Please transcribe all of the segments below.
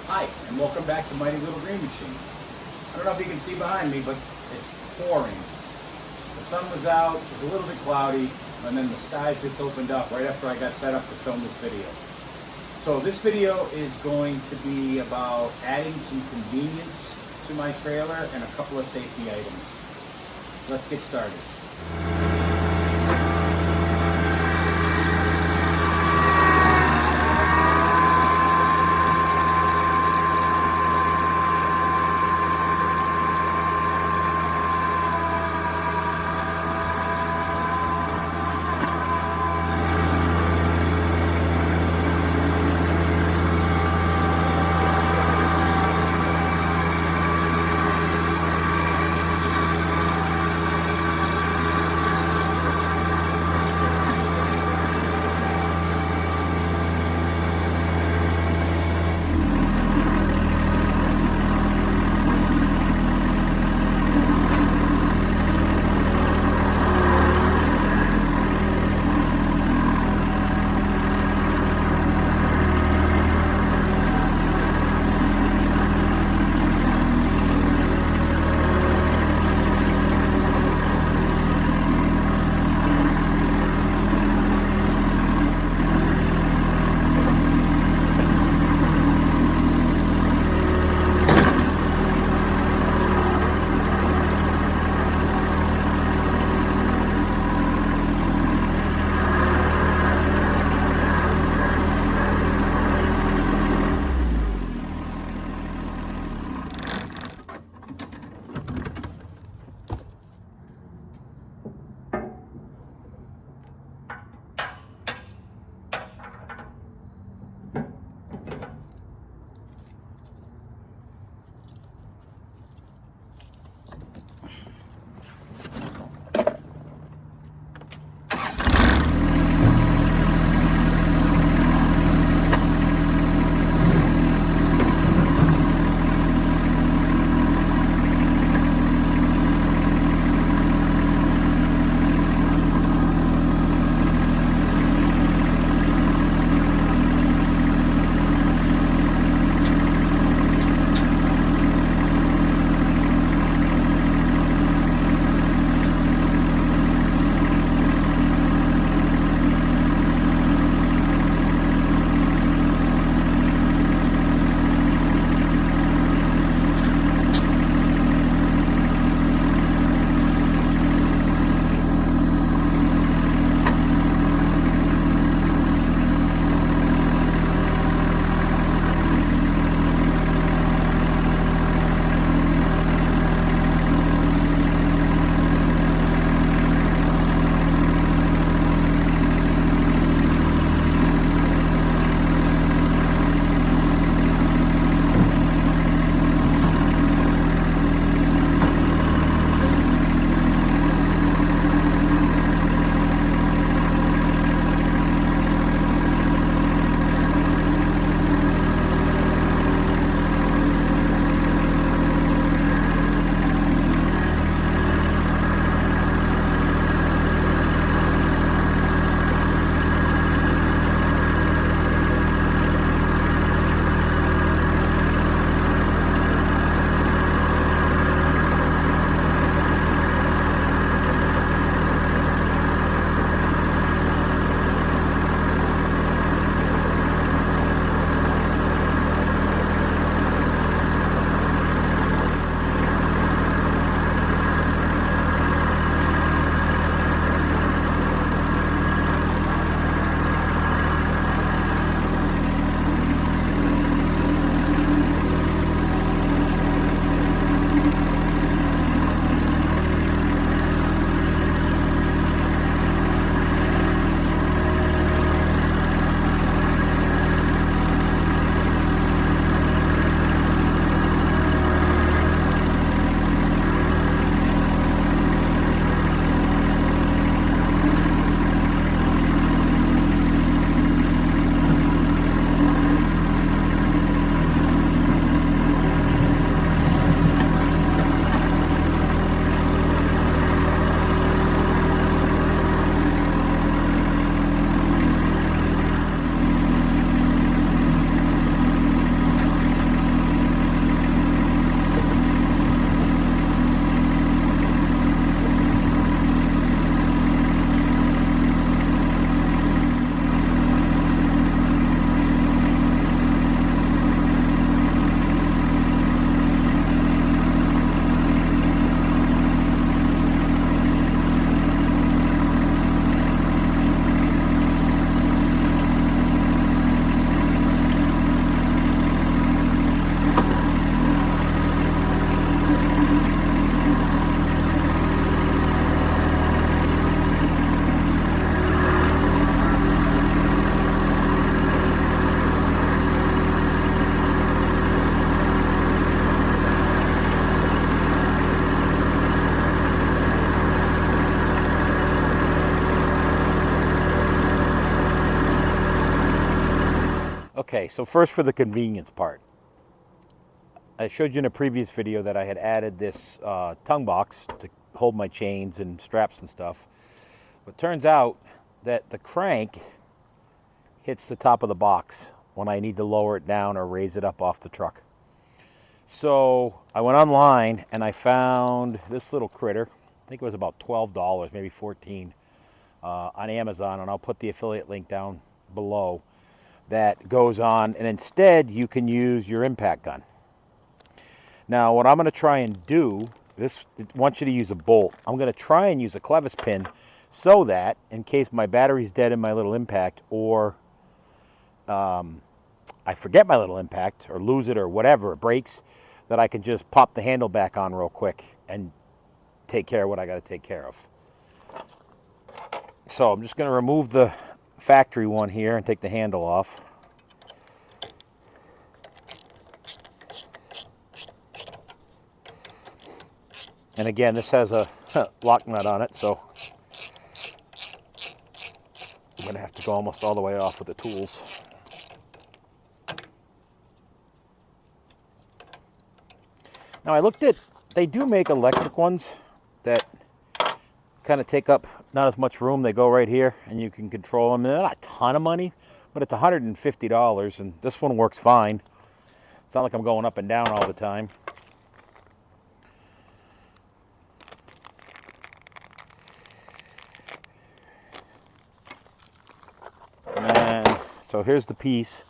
Hi, and welcome back to Mighty Little Green Machine. I don't know if you can see behind me, but it's pouring. The sun was out, it was a little bit cloudy, and then the skies just opened up right after I got set up to film this video. So this video is going to be about adding some convenience to my trailer and a couple of safety items. Let's get started. so first for the convenience part. I showed you in a previous video that I had added this tongue box to hold my chains and straps and stuff. But it turns out that the crank hits the top of the box when I need to lower it down or raise it up off the truck. So I went online and I found this little critter. I think it was about $12, maybe $14 on Amazon, and I'll put the affiliate link down below. That goes on, and instead you can use your impact gun. Now what I'm going to try and do, it wants you to use a bolt. I'm going to try and use a clevis pin so that in case my battery's dead in my little impact, or I forget my little impact or lose it or whatever, it breaks, that I can just pop the handle back on real quick and take care of what I got to take care of. So I'm just going to remove the factory one here and take the handle off. And again, this has a lock nut on it, so I'm going to have to go almost all the way off with the tools. Now I looked at, they do make electric ones that kind of take up not as much room. They go right here and you can control them. They're not a ton of money, but it's $150, and this one works fine. It's not like I'm going up and down all the time. And so here's the piece.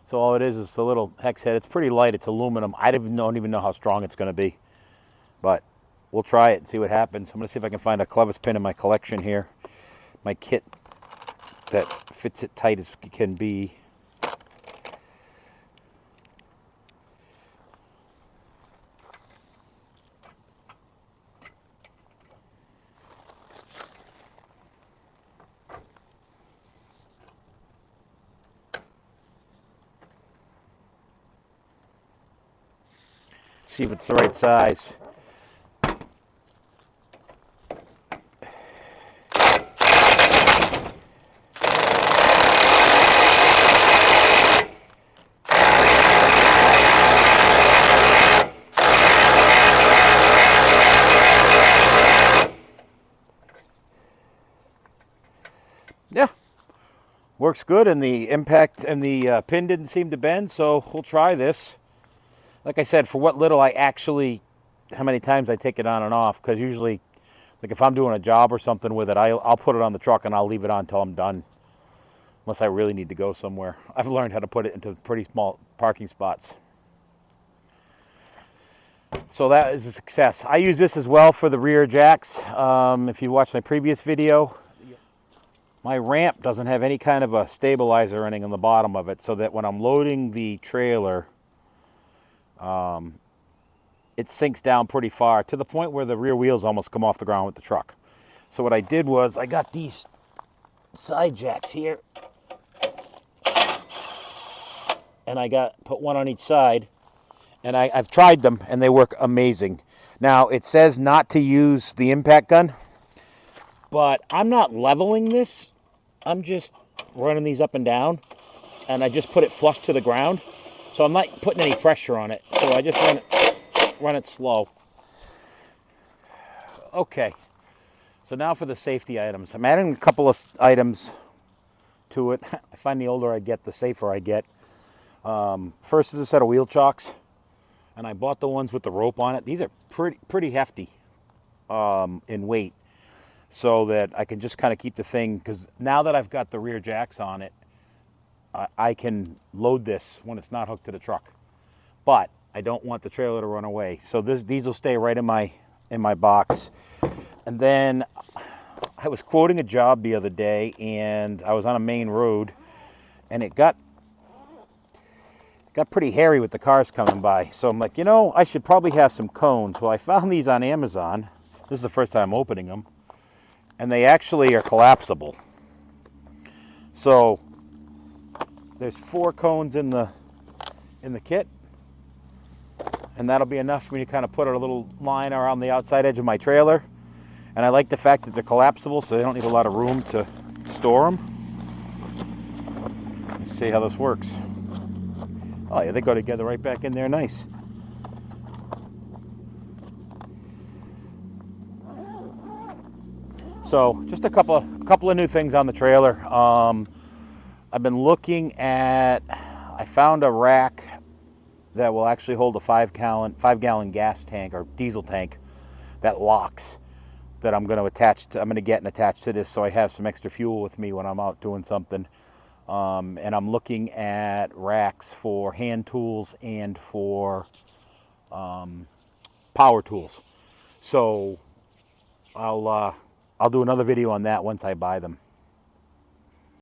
So all it is the little hex head. It's pretty light. It's aluminum. I don't even know how strong it's going to be, but we'll try it and see what happens. I'm going to see if I can find a clevis pin in my collection here, my kit that fits it tight as can be. See if it's the right size. Yeah, works good, and the impact and the pin didn't seem to bend, so we'll try this. Like I said, for what little I actually, how many times I take it on and off, because usually, like if I'm doing a job or something with it, I'll put it on the truck and I'll leave it on until I'm done, unless I really need to go somewhere. I've learned how to put it into pretty small parking spots. So that is a success. I use this as well for the rear jacks. If you watched my previous video, my ramp doesn't have any kind of a stabilizer or anything on the bottom of it, so that when I'm loading the trailer, it sinks down pretty far to the point where the rear wheels almost come off the ground with the truck. So what I did was I got these side jacks here, and I put one on each side, and I've tried them and they work amazing. Now it says not to use the impact gun, but I'm not leveling this. I'm just running these up and down, and I just put it flush to the ground. So I'm not putting any pressure on it. So I just run it slow. Okay. So now for the safety items. I'm adding a couple of items to it. I find the older I get, the safer I get. First is a set of wheel chocks, and I bought the ones with the rope on it. These are pretty hefty in weight, so that I can just kind of keep the thing, because now that I've got the rear jacks on it, I can load this when it's not hooked to the truck, but I don't want the trailer to run away. So these will stay right in my box. And then I was quoting a job the other day, and I was on a main road, and it got pretty hairy with the cars coming by. So I'm like, I should probably have some cones. Well, I found these on Amazon. This is the first time opening them, and they actually are collapsible. So there's 4 cones in the kit, and that'll be enough for me to kind of put a little line around the outside edge of my trailer. And I like the fact that they're collapsible, so they don't need a lot of room to store them. Let's see how this works. Oh yeah, they go together right back in there, nice. So just a couple of new things on the trailer. I've been looking at. I found a rack that will actually hold a 5-gallon gas tank or diesel tank that locks. That I'm going to get and attach to this, so I have some extra fuel with me when I'm out doing something. And I'm looking at racks for hand tools and for power tools. So I'll do another video on that once I buy them.